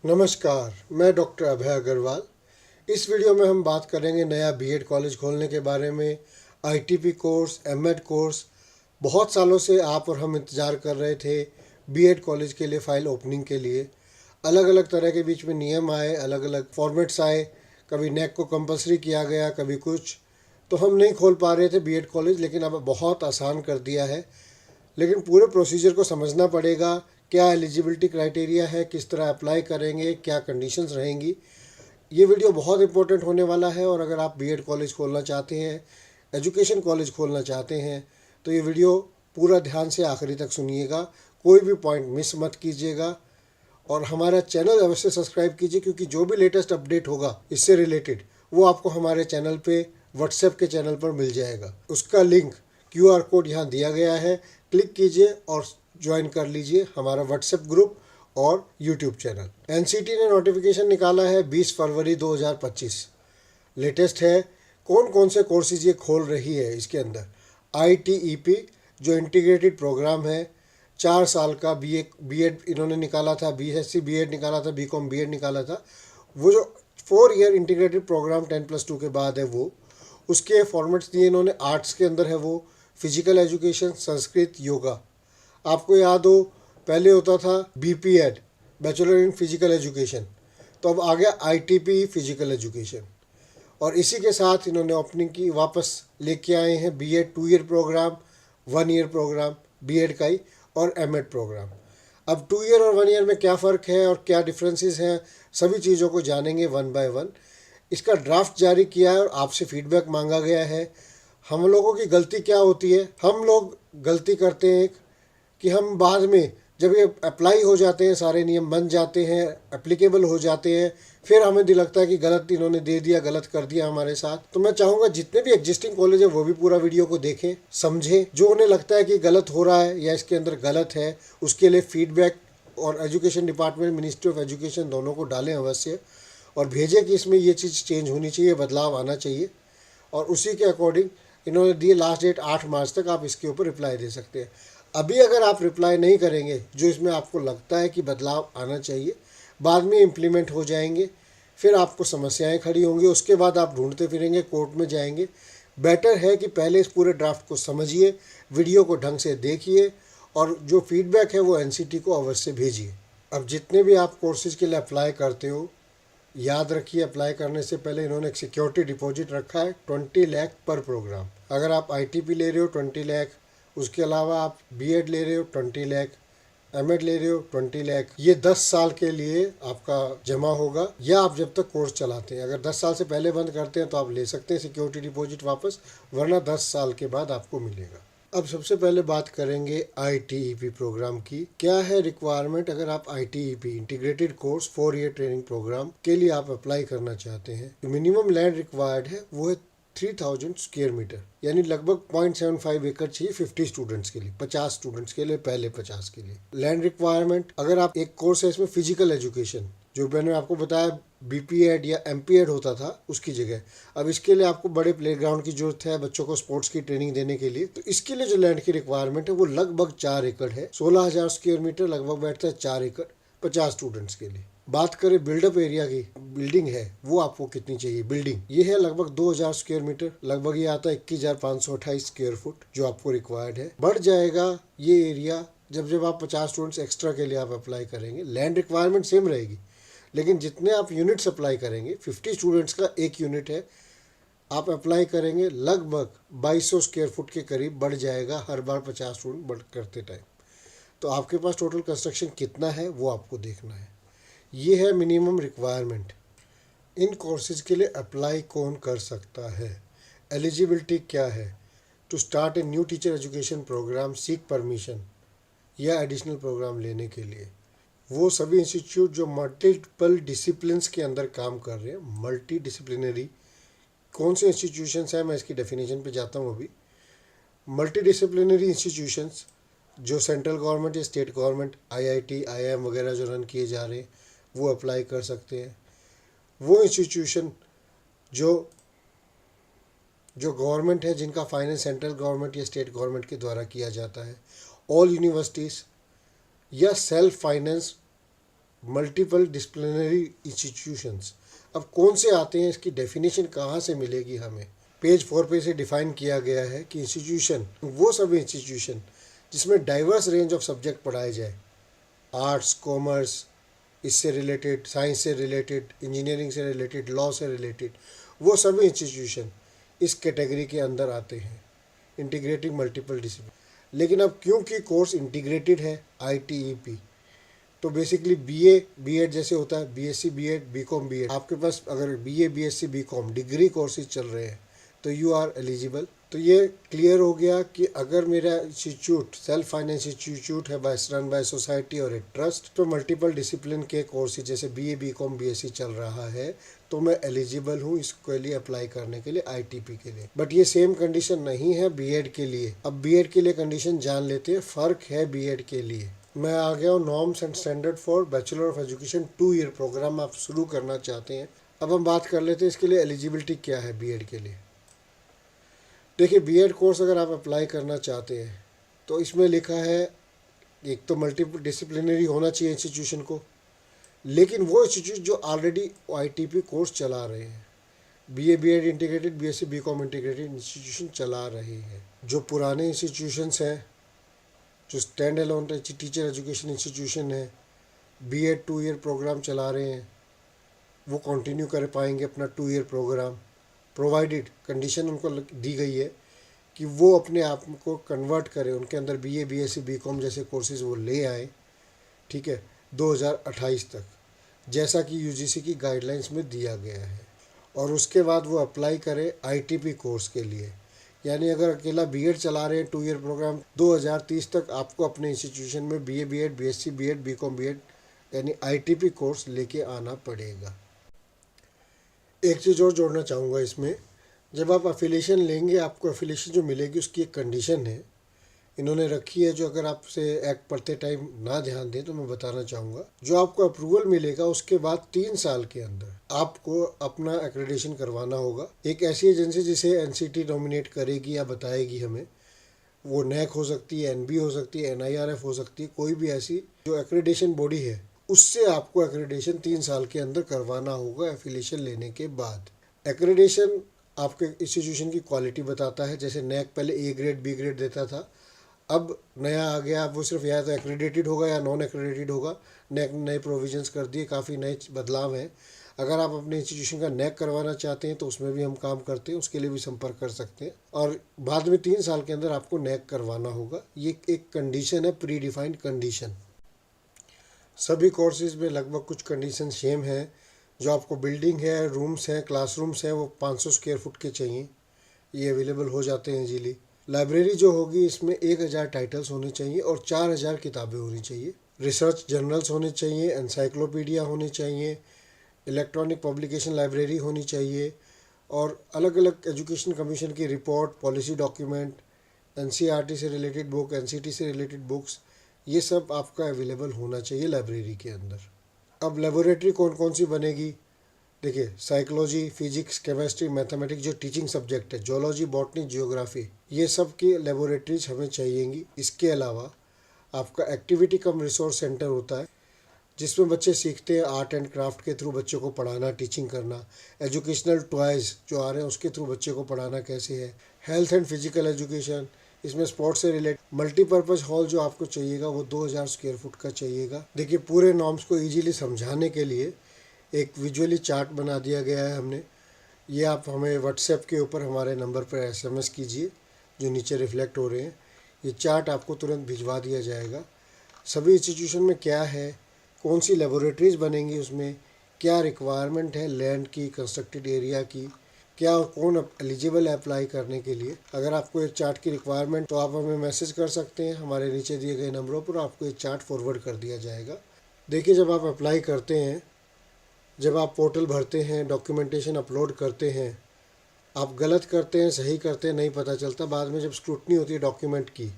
नमस्कार, मैं डॉक्टर अभय अग्रवाल। इस वीडियो में हम बात करेंगे नया बीएड कॉलेज खोलने के बारे में। आईटीपी कोर्स, एमएड कोर्स, बहुत सालों से आप और हम इंतज़ार कर रहे थे बीएड कॉलेज के लिए फ़ाइल ओपनिंग के लिए। अलग अलग तरह के बीच में नियम आए, अलग अलग फॉर्मेट्स आए, कभी नेक को कंपलसरी किया गया, कभी कुछ, तो हम नहीं खोल पा रहे थे बीएड कॉलेज। लेकिन अब बहुत आसान कर दिया है। लेकिन पूरे प्रोसीजर को समझना पड़ेगा, क्या एलिजिबिलिटी क्राइटेरिया है, किस तरह अप्लाई करेंगे, क्या कंडीशंस रहेंगी। ये वीडियो बहुत इंपॉर्टेंट होने वाला है। और अगर आप बीएड कॉलेज खोलना चाहते हैं, एजुकेशन कॉलेज खोलना चाहते हैं, तो ये वीडियो पूरा ध्यान से आखिरी तक सुनिएगा, कोई भी पॉइंट मिस मत कीजिएगा। और हमारा चैनल अवश्य सब्सक्राइब कीजिए, क्योंकि जो भी लेटेस्ट अपडेट होगा इससे रिलेटेड वो आपको हमारे चैनल पे, व्हाट्सएप के चैनल पर मिल जाएगा। उसका लिंक, क्यूआर कोड यहाँ दिया गया है, क्लिक कीजिए और ज्वाइन कर लीजिए हमारा व्हाट्सएप ग्रुप और यूट्यूब चैनल। एनसीटी ने नोटिफिकेशन निकाला है 20 फरवरी 2025, लेटेस्ट है। कौन कौन से कोर्सेज ये खोल रही है इसके अंदर? आईटीईपी जो इंटीग्रेटेड प्रोग्राम है, 4 साल का बीएड इन्होंने निकाला था, बीएससी बीएड निकाला था, बीकॉम बीएड निकाला था। वो जो 4 ईयर इंटीग्रेटेड प्रोग्राम 10+2 के बाद है, वो उसके फॉर्मेट्स दिए इन्होंने। आर्ट्स के अंदर है वो फिजिकल एजुकेशन, संस्कृत, योगा। आपको याद हो, पहले होता था BPEd, bachelor in physical education, तो अब आ गया आईटीपी फिजिकल एजुकेशन। और इसी के साथ इन्होंने ओपनिंग की, वापस लेके आए हैं B Ed 2 year programme, 1 year programme B Ed का ही, और एमएड प्रोग्राम। अब 2 ईयर और 1 ईयर में क्या फ़र्क है और क्या डिफरेंसेस हैं, सभी चीज़ों को जानेंगे वन बाय वन। इसका ड्राफ्ट जारी किया है और आपसे फीडबैक मांगा गया है। हम लोगों की गलती क्या होती है? हम लोग गलती करते हैं कि हम बाद में जब ये अप्लाई हो जाते हैं, सारे नियम बन जाते हैं, एप्लीकेबल हो जाते हैं, फिर हमें लगता है कि गलत इन्होंने दे दिया, गलत कर दिया हमारे साथ। तो मैं चाहूँगा जितने भी एग्जिस्टिंग कॉलेज है वो भी पूरा वीडियो को देखें, समझें। जो उन्हें लगता है कि गलत हो रहा है या इसके अंदर गलत है, उसके लिए फीडबैक और education department, ministry of education दोनों को डालें अवश्य, और भेजें कि इसमें ये चीज़ चेंज होनी चाहिए, बदलाव आना चाहिए। और उसी के अकॉर्डिंग इन्होंने दी लास्ट डेट 8 मार्च तक, आप इसके ऊपर रिप्लाई दे सकते हैं। अभी अगर आप रिप्लाई नहीं करेंगे, जो इसमें आपको लगता है कि बदलाव आना चाहिए, बाद में इम्प्लीमेंट हो जाएंगे, फिर आपको समस्याएं खड़ी होंगी। उसके बाद आप ढूंढते फिरेंगे, कोर्ट में जाएंगे। बेटर है कि पहले इस पूरे ड्राफ्ट को समझिए, वीडियो को ढंग से देखिए, और जो फीडबैक है वो एनसीटी को अवश्य भेजिए। अब जितने भी आप कोर्सेज के लिए अप्लाई करते हो, याद रखिए, अप्लाई करने से पहले इन्होंने एक सिक्योरिटी डिपॉजिट रखा है 20 लाख पर प्रोग्राम। अगर आप आईटीपी ले रहे हो 20 लाख, उसके अलावा आप बीएड ले रहे हो 20 लाख, एमएड ले रहे हो 20 लाख, ये 10 साल के लिए आपका जमा होगा, या आप जब तक कोर्स चलाते हैं। अगर 10 साल से पहले बंद करते हैं तो आप ले सकते हैं सिक्योरिटी डिपॉजिट वापस, वरना 10 साल के बाद आपको मिलेगा। अब सबसे पहले बात करेंगे आईटीईपी प्रोग्राम की। क्या है रिक्वायरमेंट? अगर आप ITEP integrated course 4 year training programme के लिए आप अप्लाई करना चाहते हैं, तो मिनिमम लैंड रिक्वायर्ड है वो है 3000 स्क्वायर मीटर, यानी लगभग 0.75 एकड़ चाहिए 50 स्टूडेंट्स के लिए, 50 स्टूडेंट्स के लिए, पहले 50 के लिए लैंड रिक्वायरमेंट। अगर आप एक कोर्स है इसमें फिजिकल एजुकेशन, जो मैंने आपको बताया बीपीएड या एमपीएड होता था, उसकी जगह अब इसके लिए आपको बड़े प्लेग्राउंड की जरूरत है, बच्चों को स्पोर्ट्स की ट्रेनिंग देने के लिए। तो इसके लिए जो लैंड की रिक्वायरमेंट है वो लगभग 4 एकड़ है, 16,000 स्क्वायर मीटर लगभग बैठता है 4 एकड़ 50 स्टूडेंट्स के लिए। बात करें बिल्डअप एरिया की, बिल्डिंग है वो आपको कितनी चाहिए? बिल्डिंग ये है लगभग 2000 स्क्वायर मीटर, लगभग ये आता है 21,528 स्क्वायर फुट जो आपको रिक्वायर्ड है। बढ़ जाएगा ये एरिया जब जब आप 50 स्टूडेंट्स एक्स्ट्रा के लिए आप अप्लाई करेंगे। लैंड रिक्वायरमेंट सेम रहेगी, लेकिन जितने आप यूनिट्स अप्लाई करेंगे, 50 स्टूडेंट्स का एक यूनिट है, आप अप्लाई करेंगे लगभग 2200 स्क्वायर फुट के करीब बढ़ जाएगा हर बार 50 स्टूडेंट बढ़ करते टाइम। तो आपके पास टोटल कंस्ट्रक्शन कितना है वो आपको देखना है। ये है मिनिमम रिक्वायरमेंट। इन कोर्सेज के लिए अप्लाई कौन कर सकता है? एलिजिबिलिटी क्या है? To start a new teacher education programme, seek permission या एडिशनल प्रोग्राम लेने के लिए वो सभी इंस्टीट्यूट जो मल्टीपल डिसिप्लिन्स के अंदर काम कर रहे हैं। मल्टी डिसिप्लिनरी कौन से इंस्टीट्यूशंस हैं, मैं इसकी डेफिनेशन पे जाता हूँ अभी। मल्टी डिसिप्लिनरी इंस्टीट्यूशंस जो सेंट्रल गवर्नमेंट या स्टेट गवर्नमेंट, आईआईटी, आईआईएम वगैरह जो रन किए जा रहे हैं, वो अप्लाई कर सकते हैं। वो इंस्टीट्यूशन जो गवर्नमेंट है, जिनका फाइनेंस सेंट्रल गवर्नमेंट या स्टेट गवर्नमेंट के द्वारा किया जाता है। ऑल यूनिवर्सिटीज़ या self finance multiple disciplinary institutions. अब कौन से आते हैं, इसकी डेफिनेशन कहाँ से मिलेगी हमें? पेज 4 पे से डिफाइन किया गया है कि इंस्टीट्यूशन वो सब इंस्टीट्यूशन जिसमें डाइवर्स रेंज ऑफ सब्जेक्ट पढ़ाए जाए, आर्ट्स, कॉमर्स, इससे रिलेटेड, साइंस से रिलेटेड, इंजीनियरिंग से रिलेटेड, लॉ से रिलेटेड, वो सभी इंस्टीट्यूशन इस कैटेगरी के अंदर आते हैं, इंटीग्रेटिंग मल्टीपल डिसिप्लिन। लेकिन अब क्योंकि कोर्स इंटीग्रेटेड है ITEP, तो बेसिकली बीएड जैसे होता है, BSc बीएड, BCom बीएड, आपके पास अगर BA BSc BCom degree courses चल रहे हैं तो यू आर एलिजिबल। तो ये क्लियर हो गया कि अगर मेरा इंस्टीट्यूट सेल्फ फाइनेंस इंस्टीट्यूट है रन बाय सोसाइटी और एक ट्रस्ट, तो मल्टीपल डिसिप्लिन के कोर्सेज जैसे BA BCom BSc चल रहा है तो मैं एलिजिबल हूँ इसके लिए अप्लाई करने के लिए, ITP के लिए। बट ये सेम कंडीशन नहीं है बीएड के लिए। अब बीएड के लिए कंडीशन जान लेते हैं, फ़र्क है बीएड के लिए। मैं आ गया हूँ norms and standard for bachelor of education 2 year programme आप शुरू करना चाहते हैं। अब हम बात कर लेते हैं इसके लिए एलिजिबिलिटी क्या है बीएड के लिए। देखिए, बीएड कोर्स अगर आप अप्लाई करना चाहते हैं तो इसमें लिखा है, एक तो मल्टीपल डिसिप्लिनरी होना चाहिए इंस्टीट्यूशन को, लेकिन वो इंस्टीट्यूट जो ऑलरेडी ITP कोर्स चला रहे हैं, BA BEd integrated, BSc BCom integrated institution चला रहे हैं। जो पुराने इंस्टीट्यूशंस हैं, जो stand alone teacher education institution है, BEd 2 ईयर प्रोग्राम चला रहे हैं, वो कंटिन्यू कर पाएंगे अपना 2 ईयर प्रोग्राम, प्रोवाइडेड कंडीशन उनको दी गई है कि वो अपने आप को कन्वर्ट करें, उनके अंदर BA BSc BCom जैसे कोर्सेज वो ले आए, ठीक है, 2028 तक, जैसा कि UGC की गाइडलाइंस में दिया गया है। और उसके बाद वो अप्लाई करें ITP कोर्स के लिए। यानी अगर अकेला बीएड चला रहे हैं 2 ईयर प्रोग्राम, 2030 तक आपको अपने इंस्टीट्यूशन में BA BEd BSc BEd BCom BEd यानी ITP कोर्स लेके आना पड़ेगा। एक चीज़ और जोड़ना चाहूँगा इसमें, जब आप अफिलिएशन लेंगे, आपको अफिलिएशन जो मिलेगी उसकी एक कंडीशन है इन्होंने रखी है, जो अगर आपसे एक्ट पढ़ते टाइम ना ध्यान दें तो मैं बताना चाहूँगा। जो आपको अप्रूवल मिलेगा उसके बाद 3 साल के अंदर आपको अपना एक्रेडिटेशन करवाना होगा। एक ऐसी एजेंसी जिसे NCT नॉमिनेट करेगी या बताएगी हमें, वो NAC हो सकती है, NB हो सकती है, NIRF हो सकती है, कोई भी ऐसी जो एक्रेडिटेशन बॉडी है, उससे आपको एक्रेडिटेशन 3 साल के अंदर करवाना होगा एफिलिएशन लेने के बाद। एक्रेडिटेशन आपके इंस्टीट्यूशन की क्वालिटी बताता है। जैसे NAC पहले A ग्रेड B ग्रेड देता था, अब नया आ गया, अब वो सिर्फ या तो एक्रेडिटेड होगा या नॉन एक्रेडिटेड होगा। NAC ने नए प्रोविजंस कर दिए, काफ़ी नए बदलाव हैं। अगर आप अपने इंस्टीट्यूशन का NAC करवाना चाहते हैं तो उसमें भी हम काम करते हैं, उसके लिए भी संपर्क कर सकते हैं। और बाद में 3 साल के अंदर आपको NAC करवाना होगा, ये एक कंडीशन है, प्री डिफाइंड कंडीशन। सभी कोर्सेज में लगभग कुछ कंडीशन सेम है। जो आपको बिल्डिंग है, रूम्स हैं, क्लासरूम्स हैं, वो 500 स्क्वायर फुट के चाहिए, ये अवेलेबल हो जाते हैं इजीली। लाइब्रेरी जो होगी इसमें 1000 टाइटल्स होने चाहिए और 4000 किताबें होनी चाहिए। रिसर्च जर्नल्स होने चाहिए, एनसाइक्लोपीडिया होनी चाहिए, इलेक्ट्रॉनिक पब्लिकेशन लाइब्रेरी होनी चाहिए, और अलग अलग एजुकेशन कमीशन की रिपोर्ट, पॉलिसी डॉक्यूमेंट, NCERT से रिलेटेड बुक, NCT से रिलेटेड बुक्स, ये सब आपका अवेलेबल होना चाहिए लाइब्रेरी के अंदर। अब लेबोरेटरी कौन कौन सी बनेगी? देखिए, साइकोलॉजी, फिजिक्स, केमिस्ट्री, मैथमेटिक्स जो टीचिंग सब्जेक्ट है, जोलॉजी, बॉटनी, जियोग्राफी, ये सब की लेबोरेटरीज हमें चाहिएंगी। इसके अलावा आपका एक्टिविटी कम रिसोर्स सेंटर होता है, जिसमें बच्चे सीखते हैं आर्ट एंड क्राफ्ट के थ्रू बच्चों को पढ़ाना, टीचिंग करना। एजुकेशनल टॉयज़ जो आ रहे हैं उसके थ्रू बच्चे को पढ़ाना कैसे है। हेल्थ एंड फिजिकल एजुकेशन, इसमें स्पोर्ट्स से रिलेटेड। मल्टीपर्पज़ हॉल जो आपको चाहिएगा वो 2000 स्क्वायर फुट का चाहिएगा। देखिए, पूरे नॉर्म्स को ईजीली समझाने के लिए एक विजुअली चार्ट बना दिया गया है हमने। ये आप हमें व्हाट्सएप के ऊपर हमारे नंबर पर SMS कीजिए, जो नीचे रिफ्लेक्ट हो रहे हैं। ये चार्ट आपको तुरंत भिजवा दिया जाएगा। सभी इंस्टीट्यूशन में क्या है, कौन सी लेबोरेटरीज बनेंगी, उसमें क्या रिक्वायरमेंट है लैंड की, कंस्ट्रक्टेड एरिया की, क्या कौन एलिजिबल है अप्लाई करने के लिए। अगर आपको एक चार्ट की रिक्वायरमेंट तो आप हमें मैसेज कर सकते हैं, हमारे नीचे दिए गए नंबरों पर आपको एक चार्ट फॉरवर्ड कर दिया जाएगा। देखिए, जब आप अप्लाई करते हैं, जब आप पोर्टल भरते हैं, डॉक्यूमेंटेशन अपलोड करते हैं, आप गलत करते हैं, सही करते हैं, नहीं पता चलता। बाद में जब स्क्रूटनी होती है डॉक्यूमेंट की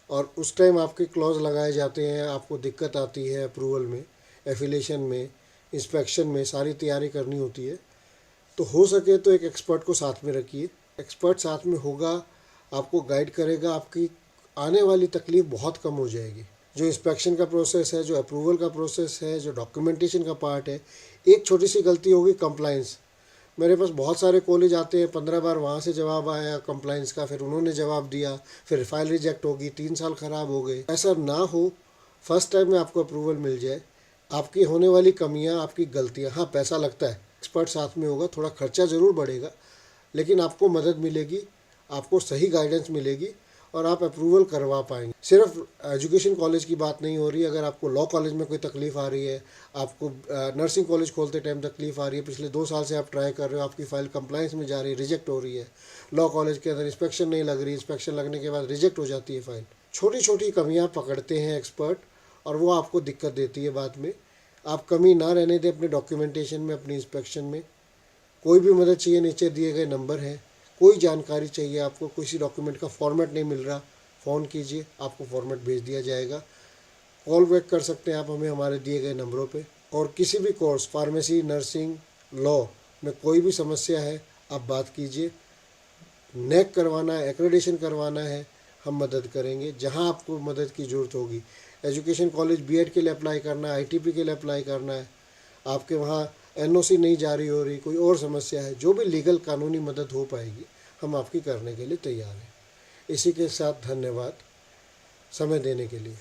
और उस टाइम आपके क्लॉज लगाए जाते हैं, आपको दिक्कत आती है अप्रूवल में, एफिलिएशन में, इंस्पेक्शन में, सारी तैयारी करनी होती है। तो हो सके तो एक एक्सपर्ट को साथ में रखिए। एक्सपर्ट साथ में होगा, आपको गाइड करेगा, आपकी आने वाली तकलीफ़ बहुत कम हो जाएगी। जो इंस्पेक्शन का प्रोसेस है, जो अप्रूवल का प्रोसेस है, जो डॉक्यूमेंटेशन का पार्ट है। एक छोटी सी गलती होगी कंप्लाइंस। मेरे पास बहुत सारे कॉलेज आते हैं, 15 बार वहाँ से जवाब आया कंप्लाइंस का, फिर उन्होंने जवाब दिया, फिर फाइल रिजेक्ट होगी, 3 साल ख़राब हो गए। ऐसा ना हो, फर्स्ट टाइम में आपको अप्रूवल मिल जाए। आपकी होने वाली कमियाँ, आपकी गलतियाँ, हाँ पैसा लगता है, एक्सपर्ट साथ में होगा, थोड़ा खर्चा ज़रूर बढ़ेगा, लेकिन आपको मदद मिलेगी, आपको सही गाइडेंस मिलेगी और आप अप्रूवल करवा पाएंगे। सिर्फ एजुकेशन कॉलेज की बात नहीं हो रही। अगर आपको लॉ कॉलेज में कोई तकलीफ़ आ रही है, आपको नर्सिंग कॉलेज खोलते टाइम तकलीफ़ आ रही है, पिछले 2 साल से आप ट्राई कर रहे हो, आपकी फ़ाइल कंप्लाइंस में जा रही है, रिजेक्ट हो रही है, लॉ कॉलेज के अंदर इंस्पेक्शन नहीं लग रही, इंस्पेक्शन लगने के बाद रिजेक्ट हो जाती है फ़ाइल। छोटी छोटी कमियाँ पकड़ते हैं एक्सपर्ट और वो आपको दिक्कत देती है बाद में। आप कमी ना रहने दें अपने डॉक्यूमेंटेशन में, अपनी इंस्पेक्शन में। कोई भी मदद चाहिए, नीचे दिए गए नंबर हैं। कोई जानकारी चाहिए आपको, किसी डॉक्यूमेंट का फॉर्मेट नहीं मिल रहा, फ़ोन कीजिए, आपको फॉर्मेट भेज दिया जाएगा। कॉल बैक कर सकते हैं आप हमें हमारे दिए गए नंबरों पे। और किसी भी कोर्स, फार्मेसी, नर्सिंग, लॉ में कोई भी समस्या है, आप बात कीजिए। नेक करवाना है, एक्रेडिटेशन करवाना है, हम मदद करेंगे जहां आपको मदद की ज़रूरत होगी। एजुकेशन कॉलेज बीएड के लिए अप्लाई करना है, आईटीपी के लिए अप्लाई करना है, आपके वहाँ एनओसी नहीं जारी हो रही, कोई और समस्या है, जो भी लीगल कानूनी मदद हो पाएगी हम आपकी करने के लिए तैयार हैं। इसी के साथ धन्यवाद समय देने के लिए।